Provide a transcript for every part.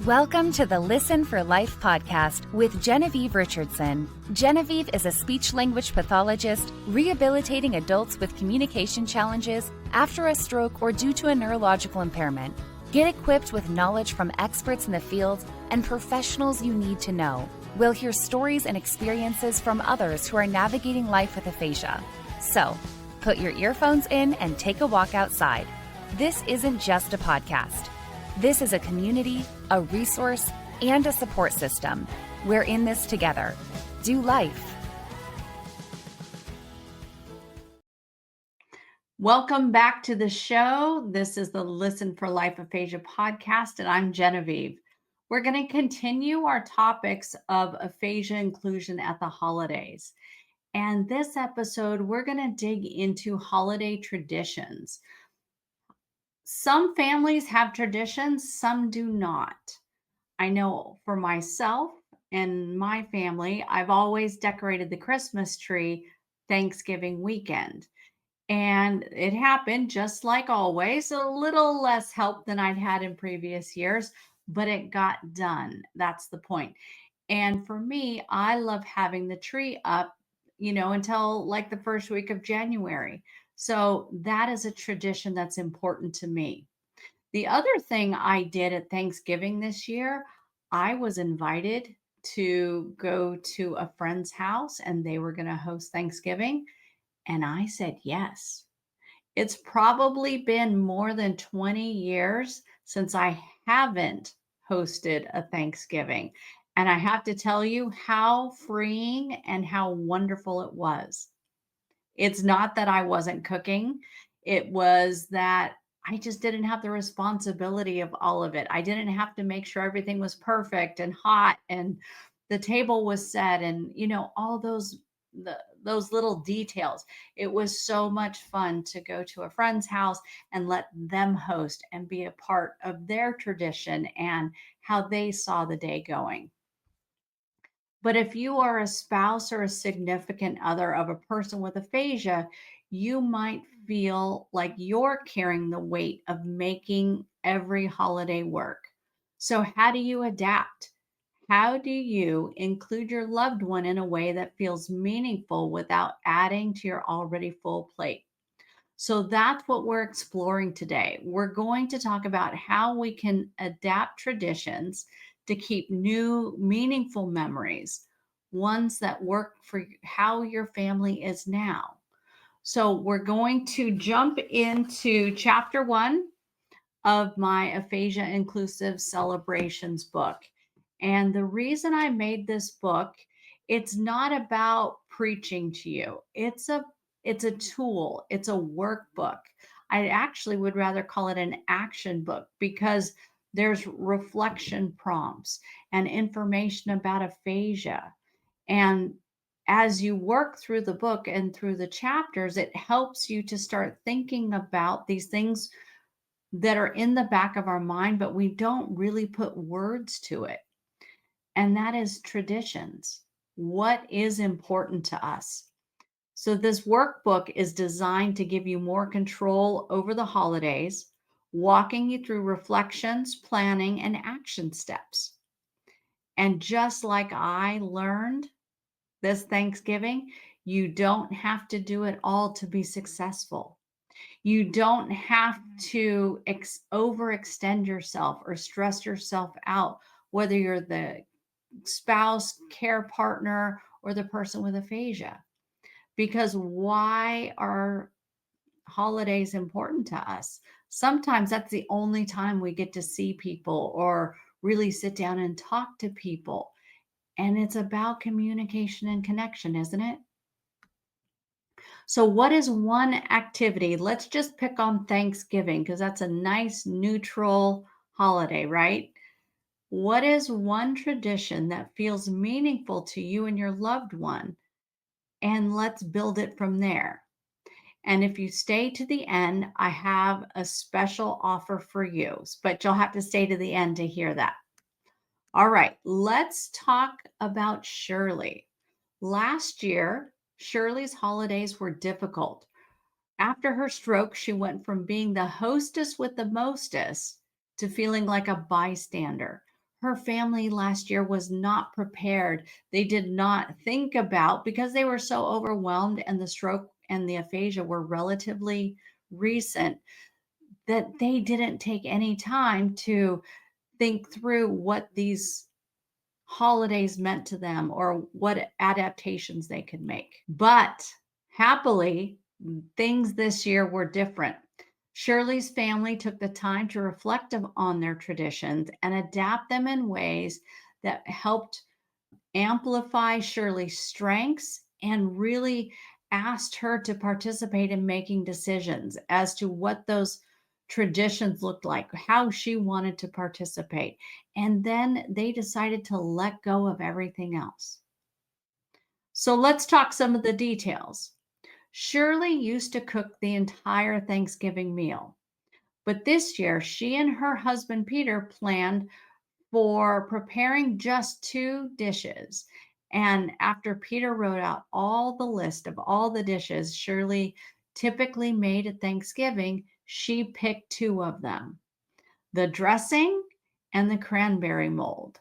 Welcome to the Listen for Life podcast with Genevieve Richardson. Genevieve is a speech-language pathologist rehabilitating adults with communication challenges after a stroke or due to a neurological impairment. Get equipped with knowledge from experts in the field and professionals you need to know. We'll hear stories and experiences from others who are navigating life with aphasia. So, put your earphones in and take a walk outside. This isn't just a podcast. This is a community, a resource, and a support system. We're in this together. Do life. Welcome back to the show. This is the Listen for Life Aphasia podcast, and I'm Genevieve. We're going to continue our topics of aphasia inclusion at the holidays. And this episode, we're going to dig into holiday traditions. Some families have traditions, some do not. I know for myself and my family, I've always decorated the Christmas tree Thanksgiving weekend. And it happened just like always, a little less help than I'd had in previous years, but it got done. That's the point. And for me, I love having the tree up, until like the first week of January. So that is a tradition that's important to me. The other thing I did at Thanksgiving this year, I was invited to go to a friend's house and they were going to host Thanksgiving. And I said yes. It's probably been more than 20 years since I haven't hosted a Thanksgiving. And I have to tell you how freeing and how wonderful it was. It's not that I wasn't cooking. It was that I just didn't have the responsibility of all of it. I didn't have to make sure everything was perfect and hot and the table was set and, all those little details. It was so much fun to go to a friend's house and let them host and be a part of their tradition and how they saw the day going. But if you are a spouse or a significant other of a person with aphasia, you might feel like you're carrying the weight of making every holiday work. So, how do you adapt? How do you include your loved one in a way that feels meaningful without adding to your already full plate? So, that's what we're exploring today. We're going to talk about how we can adapt traditions to keep new, meaningful memories, ones that work for how your family is now. So, we're going to jump into chapter 1 of my Aphasia Inclusive Celebrations book. And the reason I made this book, it's not about preaching to you. It's a tool. It's a workbook. I actually would rather call it an action book because there's reflection prompts and information about aphasia. And as you work through the book and through the chapters, it helps you to start thinking about these things that are in the back of our mind, but we don't really put words to it. And that is traditions. What is important to us? So this workbook is designed to give you more control over the holidays, walking you through reflections, planning, and action steps. And just like I learned this Thanksgiving, you don't have to do it all to be successful. You don't have to overextend yourself or stress yourself out, whether you're the spouse, care partner, or the person with aphasia. Because why are holidays important to us? Sometimes that's the only time we get to see people or really sit down and talk to people. And it's about communication and connection, isn't it? So, what is one activity? Let's just pick on Thanksgiving because that's a nice neutral holiday, right? What is one tradition that feels meaningful to you and your loved one? And let's build it from there. And if you stay to the end, I have a special offer for you, but you'll have to stay to the end to hear that. All right, let's talk about Shirley. Last year, Shirley's holidays were difficult. After her stroke, she went from being the hostess with the mostest to feeling like a bystander. her family last year was not prepared. They did not think about, because they were so overwhelmed and the stroke and the aphasia were relatively recent, that they didn't take any time to think through what these holidays meant to them or what adaptations they could make. But happily, things this year were different. Shirley's family took the time to reflect on their traditions and adapt them in ways that helped amplify Shirley's strengths and really asked her to participate in making decisions as to what those traditions looked like, how she wanted to participate. And then they decided to let go of everything else. So let's talk some of the details. Shirley used to cook the entire Thanksgiving meal, but this year she and her husband Peter planned for preparing just 2 dishes. And after Peter wrote out all the list of all the dishes Shirley typically made at Thanksgiving, she picked 2 of them: the dressing and the cranberry mold.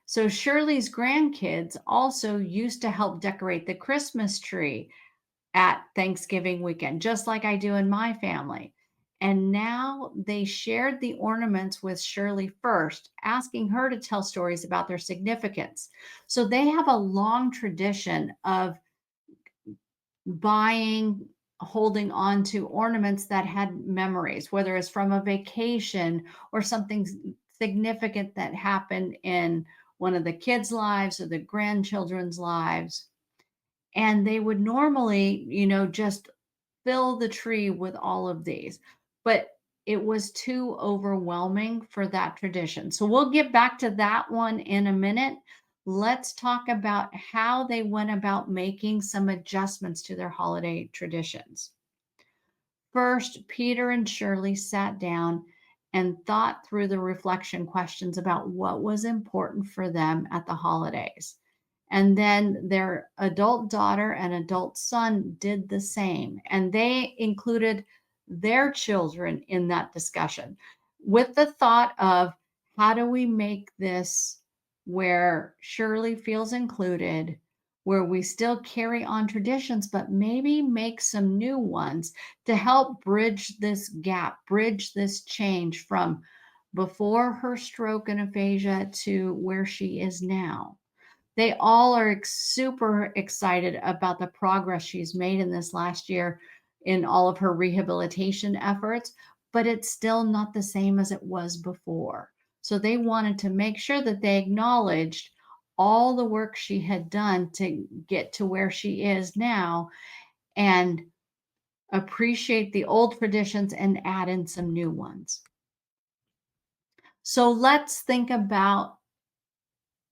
So Shirley's grandkids also used to help decorate the Christmas tree at Thanksgiving weekend, just like I do in my family. And now they shared the ornaments with Shirley first, asking her to tell stories about their significance. So they have a long tradition of buying, holding on to ornaments that had memories, whether it's from a vacation or something significant that happened in one of the kids' lives or the grandchildren's lives. And they would normally, just fill the tree with all of these, but it was too overwhelming for that tradition. So we'll get back to that one in a minute. Let's talk about how they went about making some adjustments to their holiday traditions. First, Peter and Shirley sat down and thought through the reflection questions about what was important for them at the holidays. And then their adult daughter and adult son did the same. And they included their children in that discussion with the thought of, how do we make this where Shirley feels included, where we still carry on traditions, but maybe make some new ones to help bridge this gap, bridge this change from before her stroke and aphasia to where she is now. They all are super excited about the progress she's made in this last year in all of her rehabilitation efforts, but it's still not the same as it was before. So they wanted to make sure that they acknowledged all the work she had done to get to where she is now and appreciate the old traditions and add in some new ones. So let's think about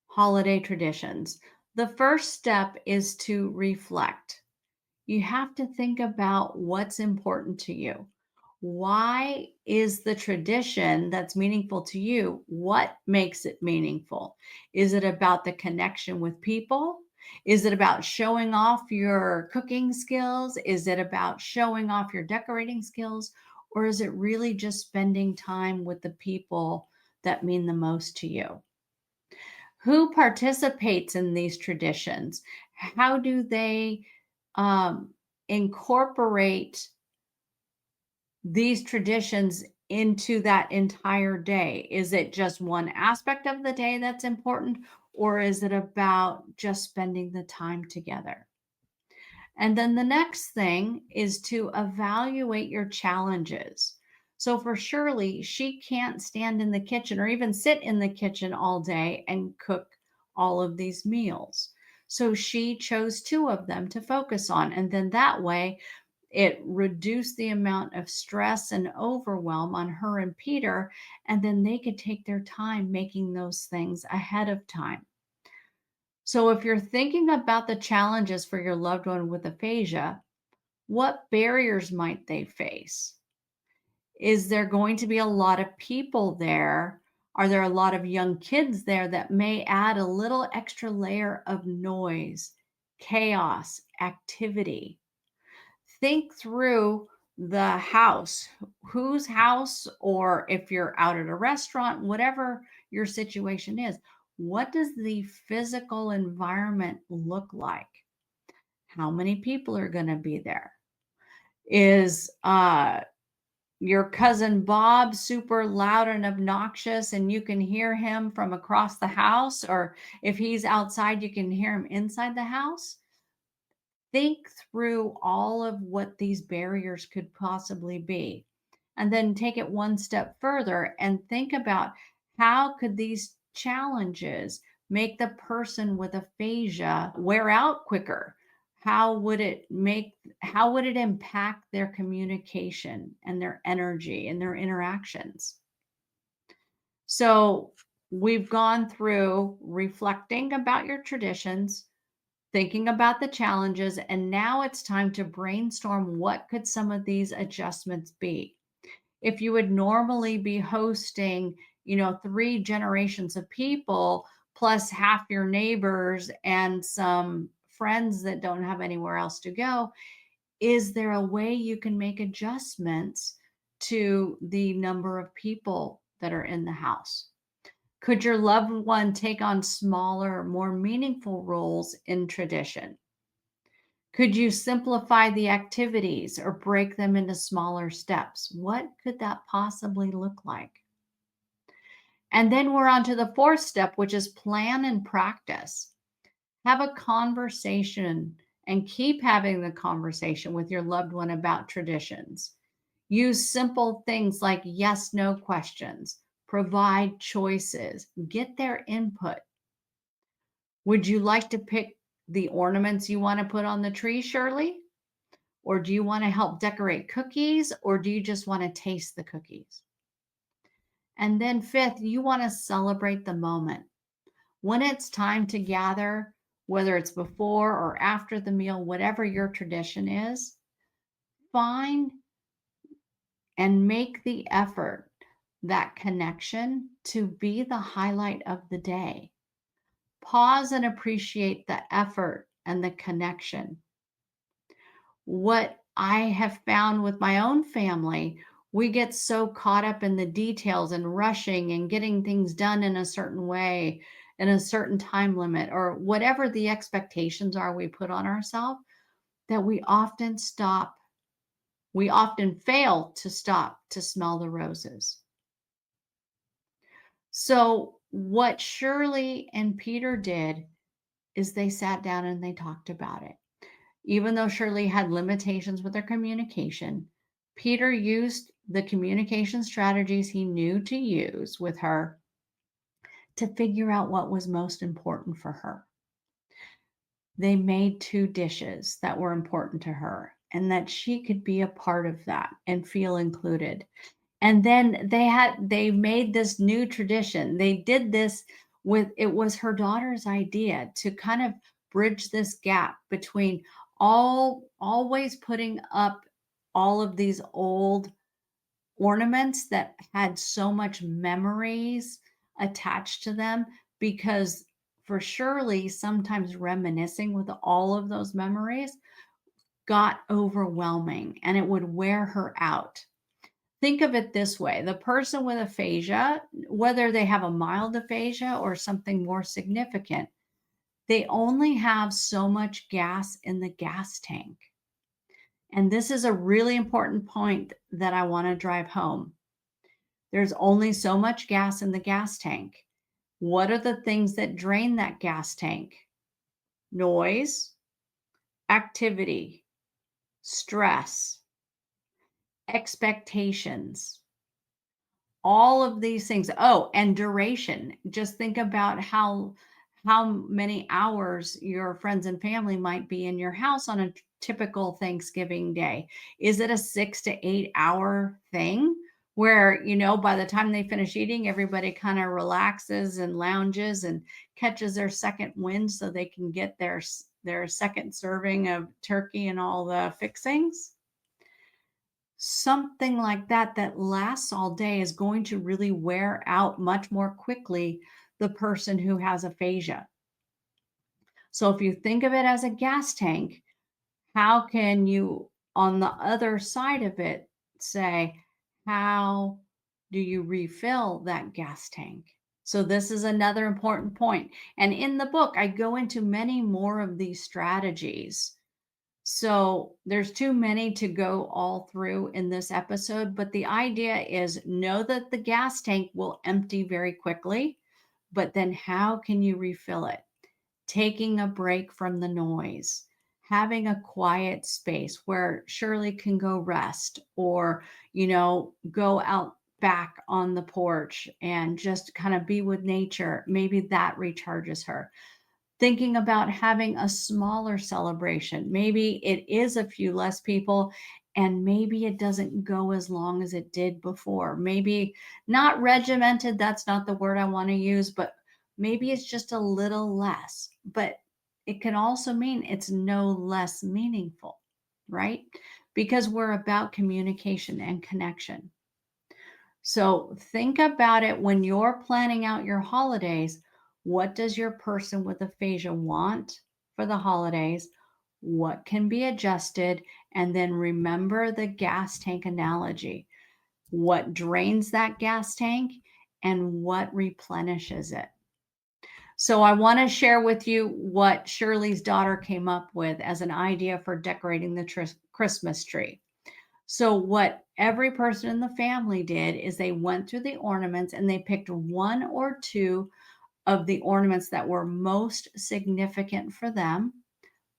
holiday traditions. The first step is to reflect. You have to think about what's important to you. Why is the tradition that's meaningful to you? What makes it meaningful? Is it about the connection with people? Is it about showing off your cooking skills? Is it about showing off your decorating skills? Or is it really just spending time with the people that mean the most to you? Who participates in these traditions? How do they incorporate these traditions into that entire day? Is it just one aspect of the day that's important, or is it about just spending the time together? And then the next thing is to evaluate your challenges. So for Shirley, she can't stand in the kitchen or even sit in the kitchen all day and cook all of these meals. So she chose 2 of them to focus on. And then that way, it reduced the amount of stress and overwhelm on her and Peter. And then they could take their time making those things ahead of time. So if you're thinking about the challenges for your loved one with aphasia, what barriers might they face? Is there going to be a lot of people there? Are there a lot of young kids there that may add a little extra layer of noise, chaos, activity? Think through the house, whose house, or if you're out at a restaurant, whatever your situation is. What does the physical environment look like? How many people are going to be there? Is your cousin Bob super loud and obnoxious and you can hear him from across the house? Or if he's outside, you can hear him inside the house? Think through all of what these barriers could possibly be. And then take it one step further and think about how could these challenges make the person with aphasia wear out quicker? How would it impact their communication and their energy and their interactions? So we've gone through reflecting about your traditions, thinking about the challenges, and now it's time to brainstorm what could some of these adjustments be. If you would normally be hosting, 3 generations of people plus half your neighbors and some friends that don't have anywhere else to go, is there a way you can make adjustments to the number of people that are in the house? Could your loved one take on smaller, more meaningful roles in tradition? Could you simplify the activities or break them into smaller steps? What could that possibly look like? And then we're on to the 4th step, which is plan and practice. Have a conversation and keep having the conversation with your loved one about traditions. Use simple things like yes, no questions. Provide choices. Get their input. Would you like to pick the ornaments you want to put on the tree, Shirley? Or do you want to help decorate cookies? Or do you just want to taste the cookies? And then 5th, you want to celebrate the moment. When it's time to gather, whether it's before or after the meal, whatever your tradition is, find and make the effort, that connection, to be the highlight of the day. Pause and appreciate the effort and the connection. What I have found with my own family, we get so caught up in the details and rushing and getting things done in a certain way, in a certain time limit, or whatever the expectations are we put on ourselves, that we often fail to stop to smell the roses. So what Shirley and Peter did is they sat down and they talked about it. Even though Shirley had limitations with her communication, Peter used the communication strategies he knew to use with her to figure out what was most important for her. They made 2 dishes that were important to her and that she could be a part of that and feel included. And then they made this new tradition. They did this it was her daughter's idea to kind of bridge this gap between always putting up all of these old ornaments that had so much memories attached to them, because for Shirley, sometimes reminiscing with all of those memories got overwhelming and it would wear her out. Think of it this way. The person with aphasia, whether they have a mild aphasia or something more significant, they only have so much gas in the gas tank. And this is a really important point that I want to drive home. There's only so much gas in the gas tank. What are the things that drain that gas tank? Noise, activity, stress, expectations, all of these things. Oh, and duration. Just think about how many hours your friends and family might be in your house on a typical Thanksgiving day. Is it a 6 to 8 hour thing where, by the time they finish eating, everybody kind of relaxes and lounges and catches their second wind so they can get their second serving of turkey and all the fixings? Something like that lasts all day is going to really wear out much more quickly the person who has aphasia. So if you think of it as a gas tank, how can you, on the other side of it, say, how do you refill that gas tank? So this is another important point. And in the book, I go into many more of these strategies. So there's too many to go all through in this episode, but the idea is know that the gas tank will empty very quickly, but then how can you refill it? Taking a break from the noise, having a quiet space where Shirley can go rest or, go out back on the porch and just kind of be with nature. Maybe that recharges her. Thinking about having a smaller celebration. Maybe it is a few less people and maybe it doesn't go as long as it did before. Maybe not regimented, that's not the word I want to use, but maybe it's just a little less. But it can also mean it's no less meaningful, right? Because we're about communication and connection. So think about it when you're planning out your holidays. What does your person with aphasia want for the holidays? What can be adjusted? And then remember the gas tank analogy. What drains that gas tank and what replenishes it? So I want to share with you what Shirley's daughter came up with as an idea for decorating the Christmas tree. So what every person in the family did is they went through the ornaments and they picked one or two of the ornaments that were most significant for them.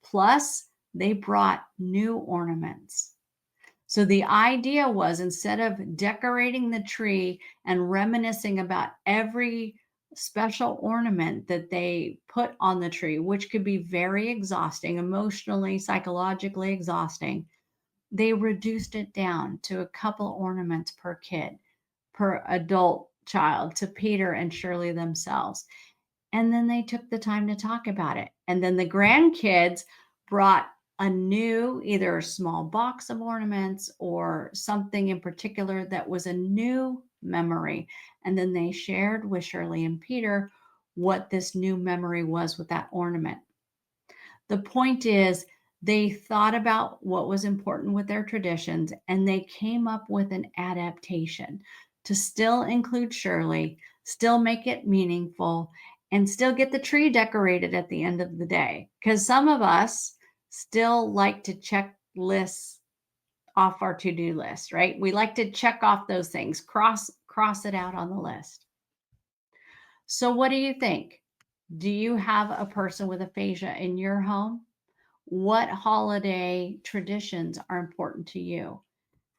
Plus, they brought new ornaments. So the idea was instead of decorating the tree and reminiscing about every special ornament that they put on the tree, which could be very exhausting, emotionally, psychologically exhausting, they reduced it down to a couple ornaments per kid, per adult child, to Peter and Shirley themselves. And then they took the time to talk about it. And then the grandkids brought a new, either a small box of ornaments or something in particular that was a new memory. And then they shared with Shirley and Peter what this new memory was with that ornament. The point is, they thought about what was important with their traditions and they came up with an adaptation to still include Shirley, still make it meaningful, and still get the tree decorated at the end of the day. Because some of us still like to check lists off our to-do list, right? We like to check off those things, cross it out on the list. So what do you think? Do you have a person with aphasia in your home? What holiday traditions are important to you?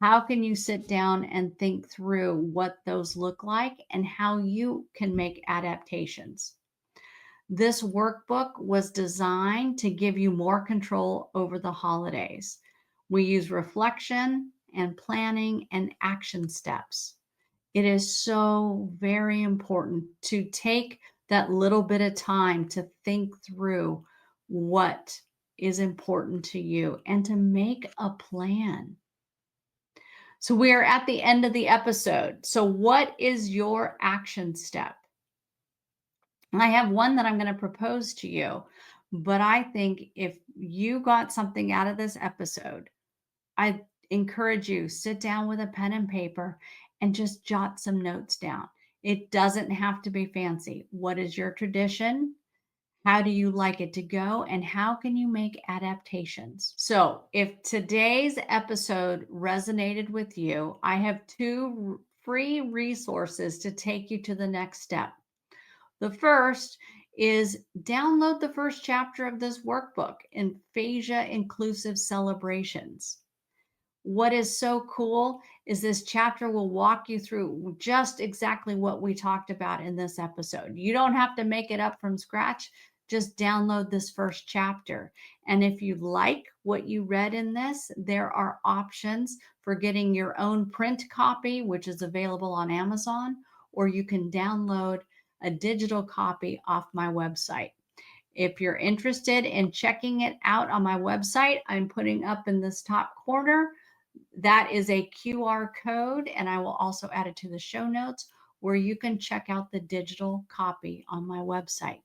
How can you sit down and think through what those look like and how you can make adaptations? This workbook was designed to give you more control over the holidays. We use reflection and planning and action steps. It is so very important to take that little bit of time to think through what is important to you and to make a plan. So we are at the end of the episode. So what is your action step? I have one that I'm going to propose to you, but I think if you got something out of this episode, I encourage you, sit down with a pen and paper and just jot some notes down. It doesn't have to be fancy. What is your tradition? How do you like it to go? And how can you make adaptations? So if today's episode resonated with you, I have 2 free resources to take you to the next step. The first is download the first chapter of this workbook, Aphasia Inclusive Celebrations. What is so cool is this chapter will walk you through just exactly what we talked about in this episode. You don't have to make it up from scratch. Just download this first chapter. And if you like what you read in this, there are options for getting your own print copy, which is available on Amazon, or you can download a digital copy off my website. If you're interested in checking it out on my website, I'm putting up in this top corner. That is a QR code, and I will also add it to the show notes where you can check out the digital copy on my website.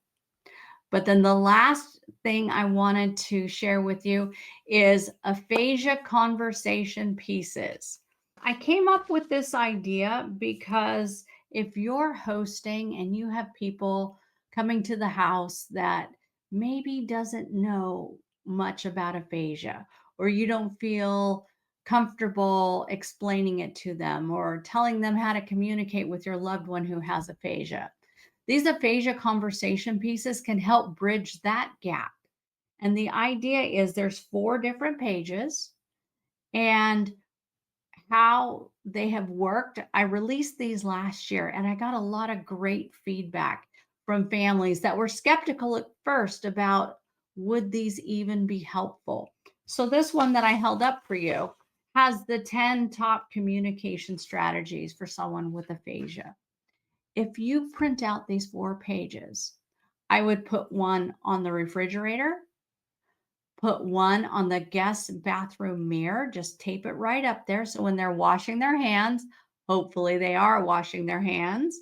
But then the last thing I wanted to share with you is aphasia conversation pieces. I came up with this idea because if you're hosting and you have people coming to the house that maybe doesn't know much about aphasia, or you don't feel comfortable explaining it to them or telling them how to communicate with your loved one who has aphasia. These aphasia conversation pieces can help bridge that gap. And the idea is there's 4 different pages, and how they have worked. I released these last year and I got a lot of great feedback from families that were skeptical at first about would these even be helpful. So this one that I held up for you has the 10 top communication strategies for someone with aphasia. If you print out these 4 pages, I would put one on the refrigerator, put one on the guest bathroom mirror, just tape it right up there. So when they're washing their hands, hopefully they are washing their hands,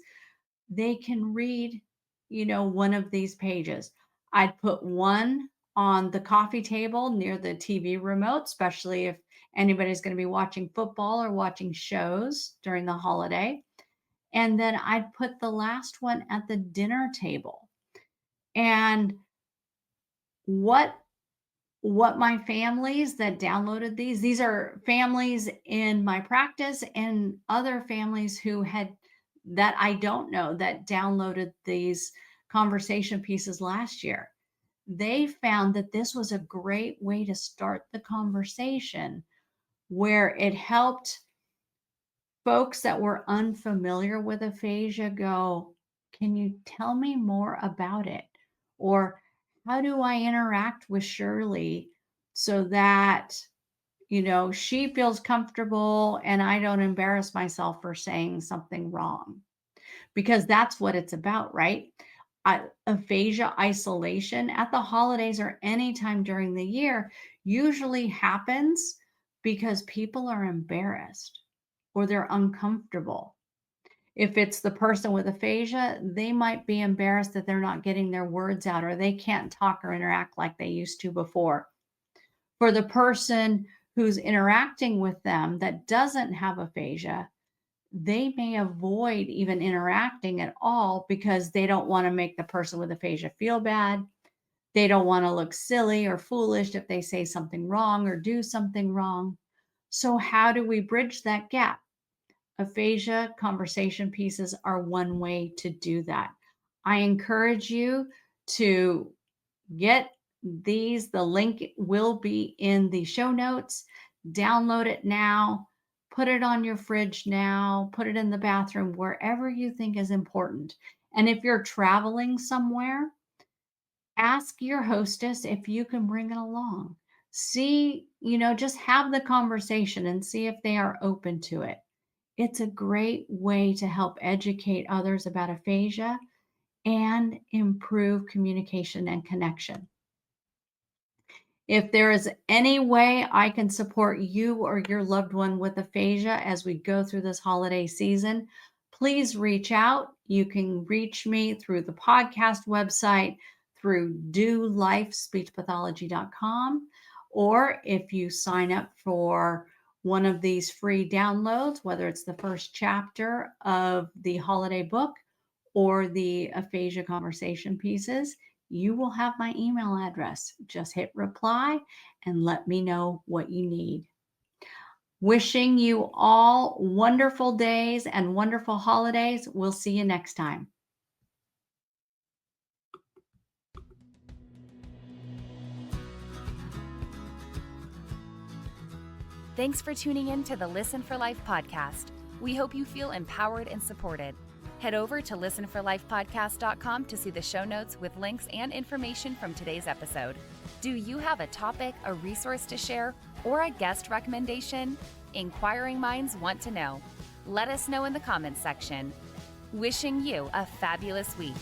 they can read, one of these pages. I'd put one on the coffee table near the TV remote, especially if anybody's going to be watching football or watching shows during the holiday. And then I'd put the last one at the dinner table. And what my families that downloaded these are families in my practice and other families who had that I don't know that downloaded these conversation pieces last year. They found that this was a great way to start the conversation where it helped folks that were unfamiliar with aphasia go, can you tell me more about it? Or how do I interact with Shirley so that, she feels comfortable and I don't embarrass myself for saying something wrong? Because that's what it's about, right? Aphasia isolation at the holidays or anytime during the year usually happens because people are embarrassed or they're uncomfortable. If it's the person with aphasia, they might be embarrassed that they're not getting their words out or they can't talk or interact like they used to before. For the person who's interacting with them that doesn't have aphasia, they may avoid even interacting at all because they don't want to make the person with aphasia feel bad. They don't want to look silly or foolish if they say something wrong or do something wrong. So how do we bridge that gap? Aphasia conversation pieces are one way to do that. I encourage you to get these. The link will be in the show notes. Download it now. Put it on your fridge now. Put it in the bathroom, wherever you think is important. And if you're traveling somewhere, ask your hostess if you can bring it along. See, just have the conversation and see if they are open to it. It's a great way to help educate others about aphasia and improve communication and connection. If there is any way I can support you or your loved one with aphasia as we go through this holiday season, please reach out. You can reach me through the podcast website, through dolifespeechpathology.com, or if you sign up for one of these free downloads, whether it's the first chapter of the holiday book or the aphasia conversation pieces, you will have my email address. Just hit reply and let me know what you need. Wishing you all wonderful days and wonderful holidays. We'll see you next time. Thanks for tuning in to the Listen for Life podcast. We hope you feel empowered and supported. Head over to listenforlifepodcast.com to see the show notes with links and information from today's episode. Do you have a topic, a resource to share, or a guest recommendation? Inquiring minds want to know. Let us know in the comments section. Wishing you a fabulous week.